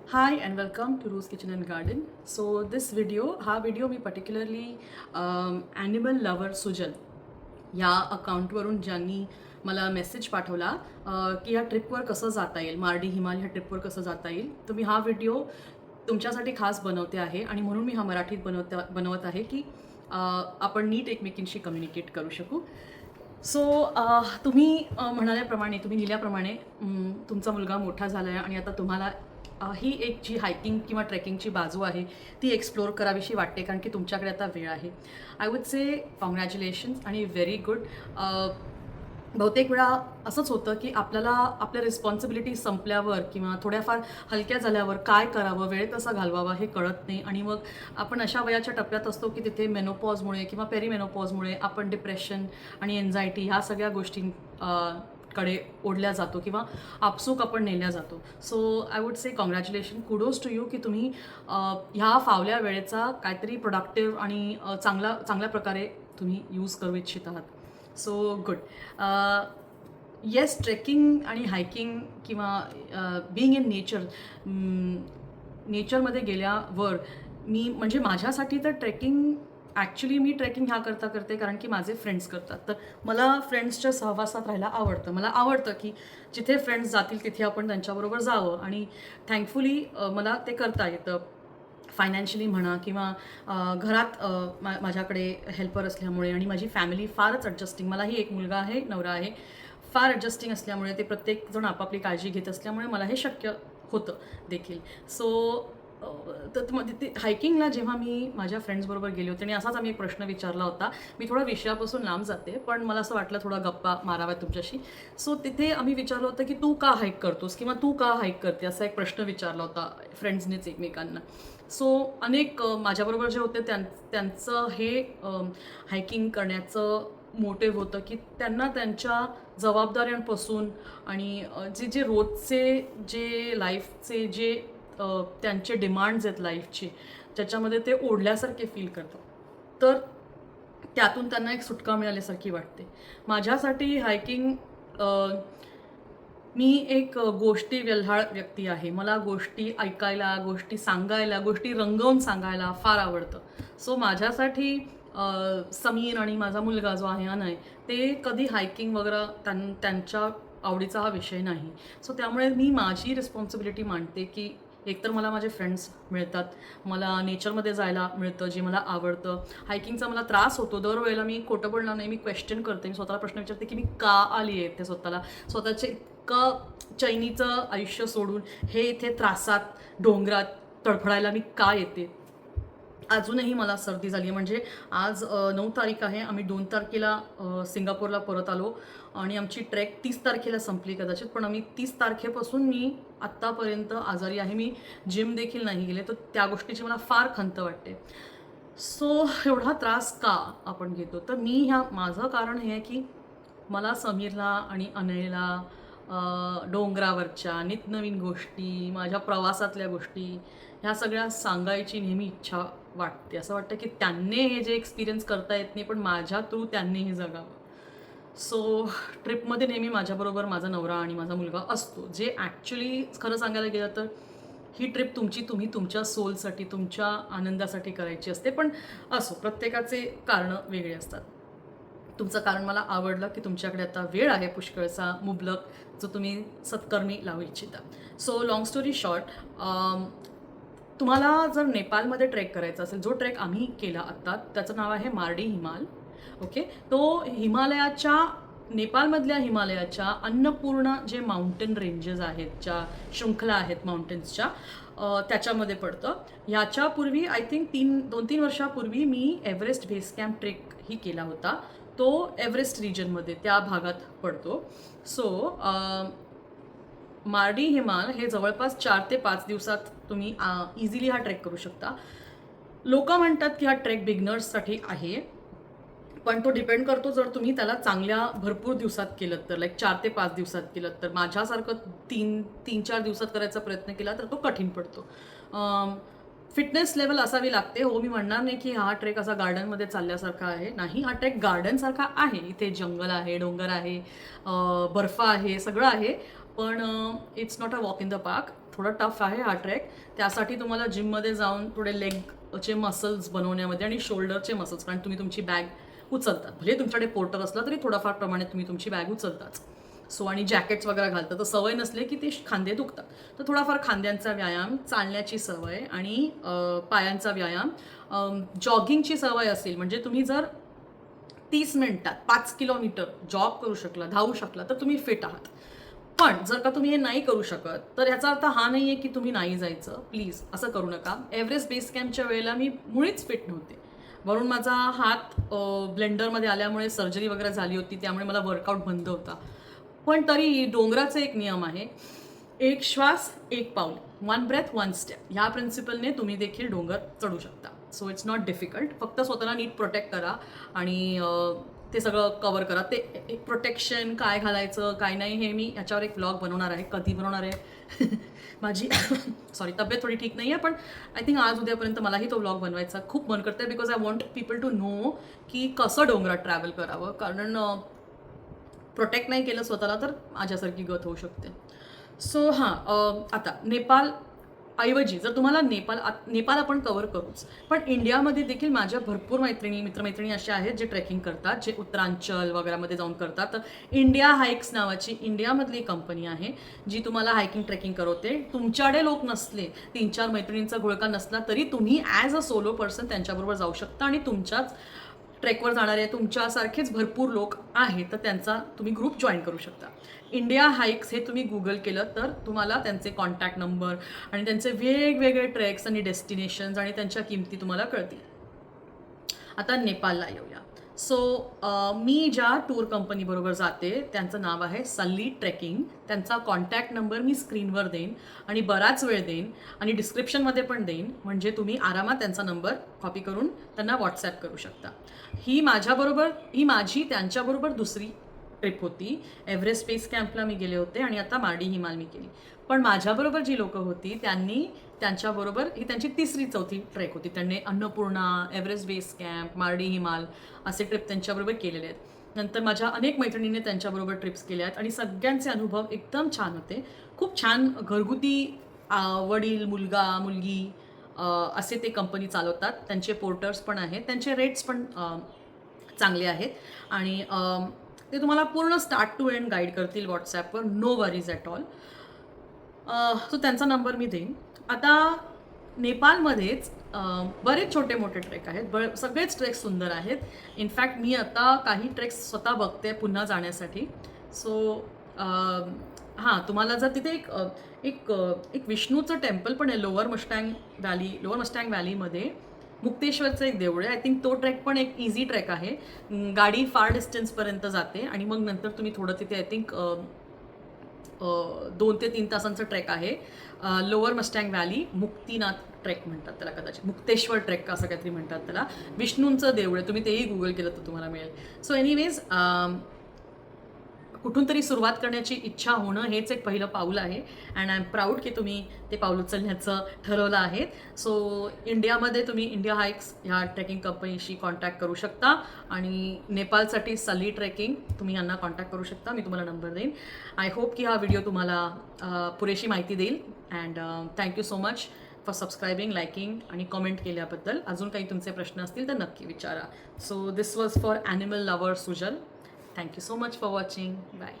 Hi and welcome to Rose Kitchen and Garden. So this video, हा video मी particularly animal lover सुजल या अकाउंटवरून ज्यांनी मला message पाठवला की ह्या ट्रिपवर कसं जाता येईल, मार्डी हिमाल ह्या ट्रिपवर कसं जाता येईल, तर मी हा व्हिडिओ तुमच्यासाठी खास बनवते आहे आणि म्हणून मी हा मराठीत बनवत आहे की आपण नीट एकमेकींशी कम्युनिकेट करू शकू. सो तुम्ही म्हणाल्याप्रमाणे, तुम्ही लिहिल्याप्रमाणे तुमचा मुलगा मोठा झाला आहे आणि आता तुम्हाला ही एक जी हायकिंग किंवा ट्रेकिंगची बाजू आहे ती एक्सप्लोअर करावीशी वाटते कारण की तुमच्याकडे आता वेळ आहे. आय वुड से कॉंग्रॅच्युलेशन्स आणि व्हेरी गुड. बहुतेक वेळा असंच होतं की आपल्याला आपल्या रिस्पॉन्सिबिलिटी संपल्यावर किंवा थोड्याफार हलक्या झाल्यावर काय करावं, वेळ कसा घालवावा हे कळत नाही आणि मग आपण अशा वयाच्या टप्प्यात असतो की तिथे मेनोपॉजमुळे किंवा पेरीमेनोपॉजमुळे आपण डिप्रेशन आणि एन्झायटी ह्या सगळ्या गोष्टी कडे ओढल्या जातो किंवा आपसूक आपण नेल्या जातो. So I would say congratulation, kudos to you की तुम्ही ह्या फावल्या वेळेचा काहीतरी प्रोडक्टिव्ह आणि चांगल्या प्रकारे तुम्ही यूज करू इच्छित आहात. So good. येस, ट्रेकिंग आणि हायकिंग किंवा बिईंग इन नेचरमध्ये गेल्यावर म्हणजे माझ्यासाठी तर ट्रेकिंग ॲक्च्युली मी ट्रेकिंग ह्याकरता करते कारण की माझे फ्रेंड्स करतात. तर मला फ्रेंड्सच्या सहवासात राहायला आवडतं. मला आवडतं की जिथे फ्रेंड्स जातील तिथे आपण त्यांच्याबरोबर जावं आणि थँकफुली मला ते करता येतं. फायनान्शियली म्हणा किंवा घरात माझ्याकडे हेल्पर असल्यामुळे आणि माझी फॅमिली फारच ॲडजस्टिंग, मलाही एक मुलगा आहे, नवरा आहे, फार ॲडजस्टिंग असल्यामुळे ते प्रत्येकजण आपापली काळजी घेत असल्यामुळे मला हे शक्य होतं देखील. सो तर ते हायकिंगला जेव्हा मी माझ्या फ्रेंड्सबरोबर गेले होते आणि असाच आम्ही एक प्रश्न विचारला होता. मी थोडा विषयापासून लांब जाते पण मला असं वाटलं थोडा गप्पा माराव्या तुमच्याशी. सो तिथे आम्ही विचारलं होतं की तू का हाईक करतोस किंवा तू का हाईक करते, असा एक प्रश्न विचारला होता फ्रेंड्सनेच एकमेकांना. सो अनेक माझ्याबरोबर जे होते त्यांचं हे हायकिंग करण्याचं मोटिव्ह होतं की त्यांना त्यांच्या जबाबदाऱ्यांपासून आणि जे रोजचे जे लाईफचे जे त्यांचे डिमांड्स आहेत लाईफचे, ज्याच्यामध्ये ते ओढल्यासारखे फील करतात, तर त्यातून त्यांना एक सुटका मिळाल्यासारखी वाटते. माझ्यासाठी हायकिंग, मी एक गोष्टी व्यल्हाळ व्यक्ती आहे. मला गोष्टी ऐकायला, गोष्टी सांगायला, गोष्टी रंगवून सांगायला फार आवडतं. सो माझ्यासाठी समीर आणि माझा मुलगा जो आहे अनय, ते कधी हायकिंग वगैरे त्यांच्या आवडीचा हा विषय नाही. सो त्यामुळे मी माझी रिस्पॉन्सिबिलिटी मांडते की एकतर मला माझे फ्रेंड्स मिळतात, मला नेचरमध्ये जायला मिळतं जे मला आवडतं. हायकिंगचा मला त्रास होतो दरवेळेला, मी खोटं बोलणार नाही, मी क्वेश्चन करते, मी स्वतःला प्रश्न विचारते की मी का आली आहे, ते स्वतःचे इतकं चैनीचं आयुष्य सोडून हे इथे त्रासात डोंगरात तडफडायला मी का येते. अजूनही मला सर्दी झाली आहे. म्हणजे आज 9 तारीख आहे, आम्ही 2 तारखेला सिंगापूरला परत आलो आणि आमची ट्रेक 30 तारखेला संपली कदाचित, पण आम्ही 30 तारखेपासून मी आत्तापर्यंत आजारी आहे. मी जिम देखील नाही गेले, तर त्या गोष्टीची मला फार खंत वाटते. सो एवढा त्रास का आपण घेतो, तर माझं कारण हे आहे की मला समीरला आणि अनयला डोंगरावरच्या नितनवीन गोष्टी, माझ्या प्रवासातल्या गोष्टी ह्या सगळ्या सांगायची नेहमी इच्छा वाटते. असं वाटतं की त्यांनी हे जे एक्सपिरियन्स करता येत नाही पण माझ्या थ्रू त्यांनी हे जगावं. सो ट्रिपमध्ये नेहमी माझ्याबरोबर माझा नवरा आणि माझा मुलगा असतो, जे ॲक्च्युली खरं सांगायला गेलं तर ही ट्रिप तुम्ही तुमच्या सोलसाठी, तुमच्या आनंदासाठी करायची असते. पण असो, प्रत्येकाचे कारणं वेगळे असतात. तुमचं कारण मला आवडलं की तुमच्याकडे आता वेळ आहे पुष्कळचा मुबलक, जो तुम्ही सत्कर्मी लावू इच्छिता. सो लाँग स्टोरी शॉर्ट, तुम्हाला जर नेपाळमध्ये ट्रेक करायचा असेल, जो ट्रेक आम्ही केला आत्ता त्याचं नाव आहे मार्डी हिमाल. ओके, तो नेपाळमधल्या हिमालयाच्या अन्नपूर्णा जे माउंटेन रेंजेस आहेत, ज्या शृंखला आहेत माउंटेन्सच्या, त्याच्यामध्ये पडतं. ह्याच्यापूर्वी आय थिंक 2-3 वर्षापूर्वी मी एव्हरेस्ट बेस कॅम्प ट्रेक ही केला होता. तो एव्हरेस्ट रिजनमध्ये त्या भागात पडतो. सो मार्डी हिमाल हे जवळपास 4 ते 5 दिवसात तुम्ही इझिली हा ट्रेक करू शकता. लोक म्हणतात की हा ट्रेक बिगनर्ससाठी आहे, पण तो डिपेंड करतो जर तुम्ही त्याला चांगल्या भरपूर दिवसात केलं तर, लाईक 4 ते 5 दिवसात केलं तर. माझ्यासारखं 3-4 दिवसात करायचा प्रयत्न केला तर तो कठीण पडतो. फिटनेस लेवल असावी लागते. हो, मी म्हणणार नाही की हा ट्रेक असा गार्डनमध्ये चालल्यासारखा आहे, नाही, हा ट्रेक गार्डनसारखा आहे. इथे जंगल आहे, डोंगर आहे, बर्फ आहे, सगळं आहे, पण it's not a walk in the park. थोडा टफ आहे हा ट्रेक. त्यासाठी तुम्हाला जिममध्ये जाऊन थोडे लेगचे मसल्स बनवण्यामध्ये आणि शोल्डरचे मसल्स, कारण तुम्ही तुमची बॅग उचलतात, भले तुमच्याकडे पोर्टर असला तरी थोडाफार प्रमाणात तुम्ही तुमची बॅग उचलताच. सो आणि जॅकेट्स वगैरे घालतात, तर सवय नसले की ते खांदे दुखतात. तर थोडाफार खांद्यांचा व्यायाम, चालण्याची सवय आणि पायांचा व्यायाम, जॉगिंगची सवय असेल, म्हणजे तुम्ही जर 30 मिनिटात 5 किलोमीटर जॉग करू शकला, धावू शकला, तर तुम्ही फिट आहात. पण जर का तुम्ही हे नाही करू शकत, तर ह्याचा अर्थ हा नाही आहे की तुम्ही नाही जायचं. प्लीज असं करू नका. एव्हरेस्ट बेस कॅम्पच्या वेळेला मी मुळीच फिट नव्हते. वरून माझा हात ब्लेंडरमध्ये आल्यामुळे सर्जरी वगैरे झाली होती, त्यामुळे मला वर्कआउट बंद होता. पण तरी डोंगराचा एक नियम आहे, एक श्वास एक पाऊल, वन ब्रेथ वन स्टेप. ह्या प्रिन्सिपलने तुम्ही देखील डोंगर चढू शकता. So it's not difficult. फक्त स्वतःला नीट प्रोटेक्ट करा आणि ते सगळं कवर करा. ते एक प्रोटेक्शन काय घालायचं काय नाही हे मी ह्याच्यावर एक ब्लॉग बनवणार आहे. कधी बनवणार आहे माझी सॉरी तब्येत थोडी ठीक नाही आहे, पण आय थिंक आज उद्यापर्यंत मलाही तो ब्लॉग बनवायचा खूप मन करतं आहे. Because I want people to know की कसं डोंगरात ट्रॅव्हल करावं, कारण प्रोटेक्ट नाही केलं स्वतःला तर माझ्यासारखी गत होऊ शकते. सो हां, आता नेपाळ ऐवजी जर तुम्हाला नेपाळ आपण कव्हर करूच, पण इंडियामध्ये देखील माझ्या भरपूर मित्रमैत्रिणी अशा आहेत जे ट्रेकिंग करतात, जे उत्तरांचल वगैरेमध्ये जाऊन करतात. तर इंडिया हाईक्स नावाची इंडियामधली कंपनी आहे जी तुम्हाला हायकिंग ट्रेकिंग करवते. तुमच्याकडे लोक नसले, 3-4 मैत्रिणींचा घोळका नसला तरी तुम्ही ॲज अ सोलो पर्सन त्यांच्याबरोबर जाऊ शकता आणि तुमच्याच ट्रेकवर जाणारे तुमच्यासारखेच भरपूर लोक आहेत, तर त्यांचा तुम्ही ग्रुप जॉईन करू शकता. इंडिया हाईक्स हे तुम्ही गुगल केलं तर तुम्हाला त्यांचे कॉन्टॅक्ट नंबर आणि त्यांचे वेगवेगळे ट्रेक्स आणि डेस्टिनेशन्स आणि त्यांच्या किमती तुम्हाला कळतील. आता नेपाळला येऊया. सो मी ज्या टूर कंपनीबरोबर जाते त्यांचं नाव आहे सल्ली ट्रेकिंग. त्यांचा कॉन्टॅक्ट नंबर मी स्क्रीनवर देईन आणि बराच वेळ देईन आणि डिस्क्रिप्शनमध्ये पण देईन, म्हणजे तुम्ही आरामात त्यांचा नंबर कॉपी करून त्यांना व्हॉट्सॲप करू शकता. ही माझी त्यांच्याबरोबर दुसरी ट्रिप होती. एव्हरेस्ट बेस कॅम्पला मी गेले होते आणि आता मार्डी हिमाल मी केली. पण माझ्याबरोबर जी लोकं होती त्यांच्याबरोबर ही त्यांची 3री-4थी ट्रेक होती. त्यांनी Annapurna, Everest base camp, Mardi हिमाल असे ट्रिप त्यांच्याबरोबर केलेले आहेत. नंतर माझ्या अनेक मैत्रिणींनी त्यांच्याबरोबर ट्रिप्स केल्या आहेत आणि सगळ्यांचे अनुभव एकदम छान होते. खूप छान घरगुती वडील, मुलगा, मुलगी असे ते कंपनी चालवतात. त्यांचे पोर्टर्स पण आहेत, त्यांचे रेट्स पण चांगले आहेत आणि ते तुम्हाला पूर्ण स्टार्ट टू एंड गाईड करतील व्हॉट्सॲपवर. No worries at all. So त्यांचा नंबर मी देईन. आता नेपाळमध्येच बरेच छोटे मोठे ट्रेक आहेत, सगळेच ट्रेक्स सुंदर आहेत. इनफॅक्ट मी आता काही ट्रेक्स स्वतः बघते पुन्हा जाण्यासाठी. सो हां, तुम्हाला जर तिथे एक विष्णूचं टेम्पल पण आहे लोअर मस्टँग व्हॅलीमध्ये. मुक्तेश्वरचं एक देऊळ आहे. आय थिंक तो ट्रेक पण एक इझी ट्रेक आहे. गाडी फार डिस्टन्सपर्यंत जाते आणि मग नंतर तुम्ही थोडं तिथे आय थिंक 2 ते 3 तासांचं ट्रेक आहे. Lower Mustang valley Muktinath trek म्हणतात त्याला, कदाचित मुक्तेश्वर ट्रेक असं काहीतरी म्हणतात त्याला. विष्णूंचं देऊळ आहे, तुम्ही तेही गुगल केलं तर तुम्हाला मिळेल. सो एनिवेज कुठून तरी सुरुवात करण्याची इच्छा होणं हेच एक पहिलं पाऊल आहे अँड आय एम प्राऊड की तुम्ही ते पाऊल उचलण्याचं ठरवलं आहे. सो इंडियामध्ये तुम्ही इंडिया हाईक्स ह्या ट्रेकिंग कंपनीशी कॉन्टॅक्ट करू शकता आणि नेपाळसाठी सल्ली ट्रेकिंग तुम्ही यांना कॉन्टॅक्ट करू शकता. मी तुम्हाला नंबर देईन. आय होप की हा व्हिडिओ तुम्हाला पुरेशी माहिती देईल and thank you so much for सबस्क्रायबिंग, liking आणि कॉमेंट केल्याबद्दल. अजून काही तुमचे प्रश्न असतील तर नक्की विचारा. So this was for animal lover Sujal. Thank you so much for watching. Bye.